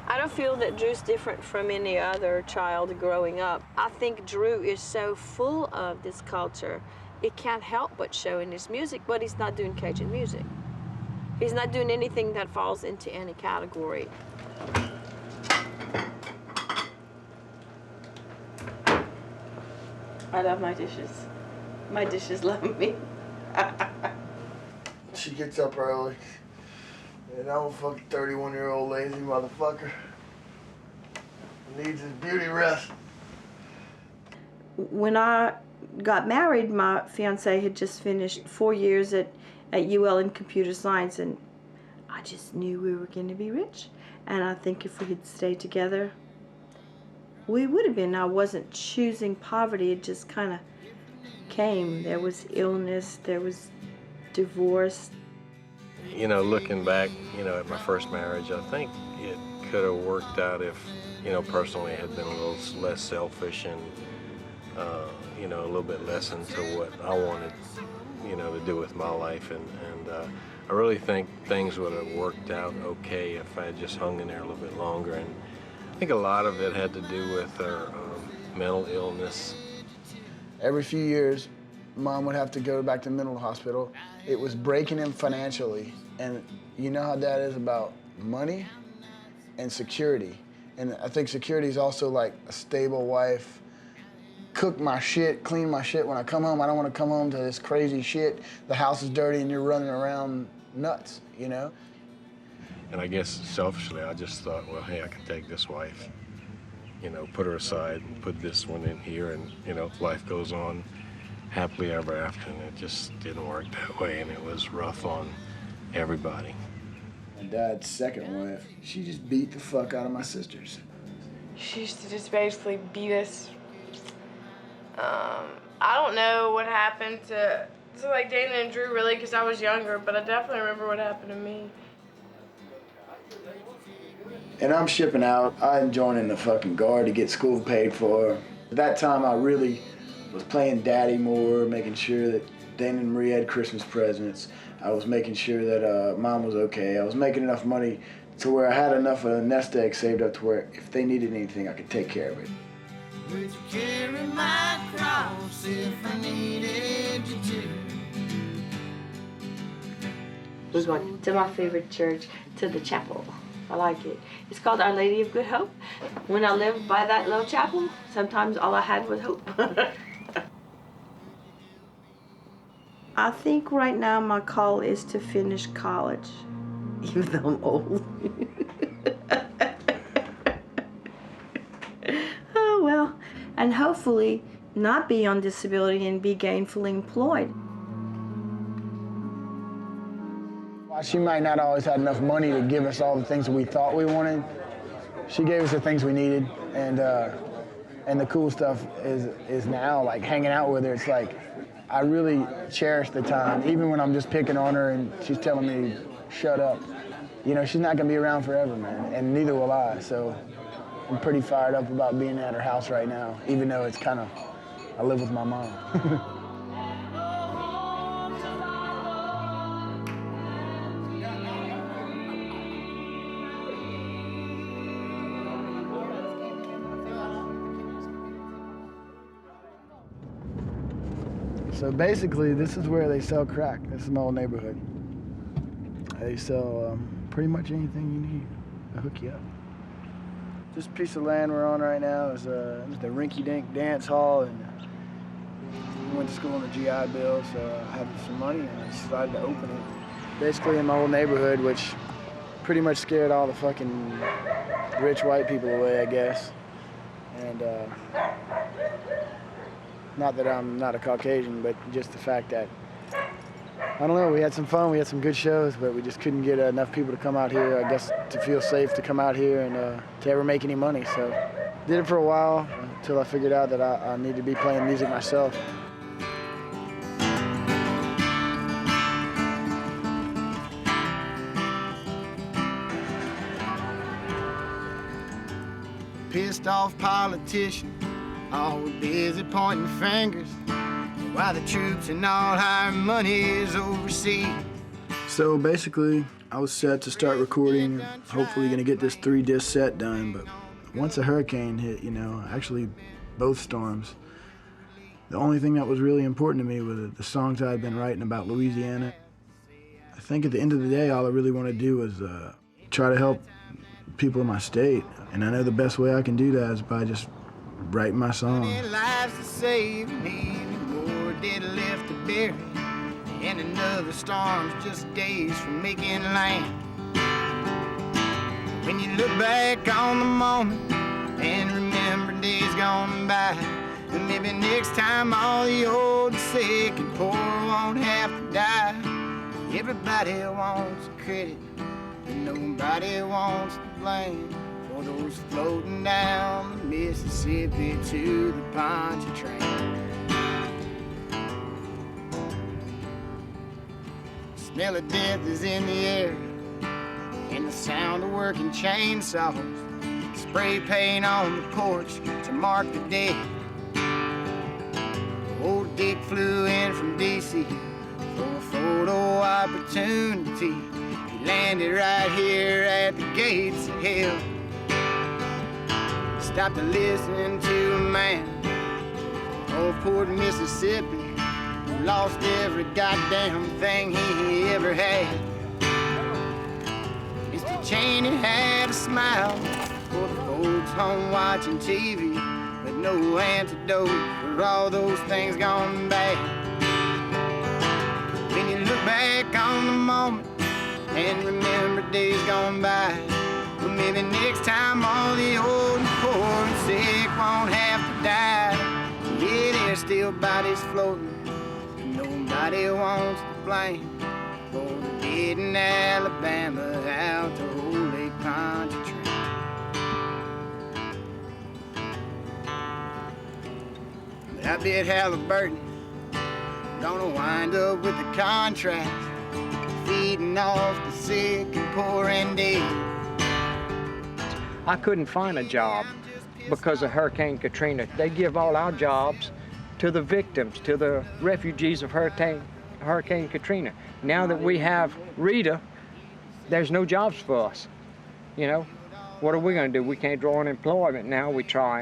I don't feel that Drew's different from any other child growing up. I think Drew is so full of this culture, it can't help but show in his music, but he's not doing Cajun music. He's not doing anything that falls into any category. I love my dishes. My dishes love me. She gets up early, and I'm a fucking 31-year-old lazy motherfucker who needs his beauty rest. When I got married, my fiance had just finished 4 years at UL in computer science, and I just knew we were going to be rich. And I think if we had stayed together, we would have been. I wasn't choosing poverty, it just kind of came. There was illness, there was divorce. You know, looking back, you know, at my first marriage, I think it could have worked out if, you know, personally I had been a little less selfish and, you know, a little bit less into what I wanted, you know, to do with my life. And I really think things would have worked out okay if I had just hung in there a little bit longer. And I think a lot of it had to do with her mental illness. Every few years, Mom would have to go back to mental hospital. It was breaking him financially. And you know how Dad is about money and security. And I think security is also like a stable wife. Cook my shit, clean my shit. When I come home, I don't want to come home to this crazy shit. The house is dirty and you're running around nuts, you know? And I guess selfishly, I just thought, well, hey, I can take this wife, you know, put her aside and put this one in here, and, you know, life goes on happily ever after. And it just didn't work that way, and it was rough on everybody. My dad's second wife, she just beat the fuck out of my sisters. She used to just basically beat us. I don't know what happened to like Dana and Drew really, because I was younger, but I definitely remember what happened to me. And I'm shipping out. I'm joining the fucking Guard to get school paid for. At that time, I really was playing daddy more, making sure that Dana and Marie had Christmas presents. I was making sure that Mom was okay. I was making enough money to where I had enough of a nest egg saved up to where if they needed anything, I could take care of it. Would you carry my cross if I needed you to? To my favorite church, to the chapel. I like it. It's called Our Lady of Good Hope. When I lived by that little chapel, sometimes all I had was hope. I think right now my call is to finish college, even though I'm old. Oh well, and hopefully not be on disability and be gainfully employed. She might not always have enough money to give us all the things that we thought we wanted. She gave us the things we needed, and the cool stuff is now, like hanging out with her. It's like, I really cherish the time, even when I'm just picking on her and she's telling me, shut up. You know, she's not gonna be around forever, man, and neither will I. So I'm pretty fired up about being at her house right now, even though it's kind of, I live with my mom. So basically, this is where they sell crack. This is my old neighborhood. They sell pretty much anything you need. They'll hook you up. This piece of land we're on right now is the rinky-dink dance hall, and we went to school on the GI Bill, so I had some money and I decided to open it. Basically in my old neighborhood, which pretty much scared all the fucking rich white people away, I guess. And not that I'm not a Caucasian, but just the fact that, I don't know, we had some fun, we had some good shows, but we just couldn't get enough people to come out here, I guess, to feel safe to come out here and to ever make any money. So did it for a while until I figured out that I need to be playing music myself. Pissed off politician, always busy pointing fingers, while the troops and all our money is overseas. So basically, I was set to start recording, hopefully gonna get this 3-disc set done, but once a hurricane hit, you know, actually both storms, the only thing that was really important to me was the songs I had been writing about Louisiana. I think at the end of the day, all I really want to do is try to help people in my state, and I know the best way I can do that is by just writing my songs. Lives to save, more dead left to bury, and another storm's just days from making land. When you look back on the moment and remember days gone by, and maybe next time all the old, sick, and poor won't have to die. Everybody wants credit, and nobody wants to blame for those floating down the Mississippi to the Pontchartrain. Smell of death is in the air, and the sound of working chainsaws. Spray paint on the porch to mark the day. Old Dick flew in from D.C. for a photo opportunity. He landed right here at the gates of hell. Stopped to listen to a man off Port Mississippi who lost every goddamn thing he ever had. Mr. Cheney had a smile for the folks home watching TV, but no antidote for all those things gone bad. When you look back on the moment and remember days gone by, well, maybe next time all the old and poor and sick won't have to die. Yeah, there's still bodies floating, and nobody wants to blame for the dead in Alabama out to Old Lake Pontchartrain. I bet Halliburton gonna wind up with the contract, feeding off the sick and poor and dead. I couldn't find a job because of Hurricane Katrina. They give all our jobs to the victims, to the refugees of Hurricane Katrina. Now that we have Rita, there's no jobs for us. You know, what are we gonna do? We can't draw unemployment now. We try.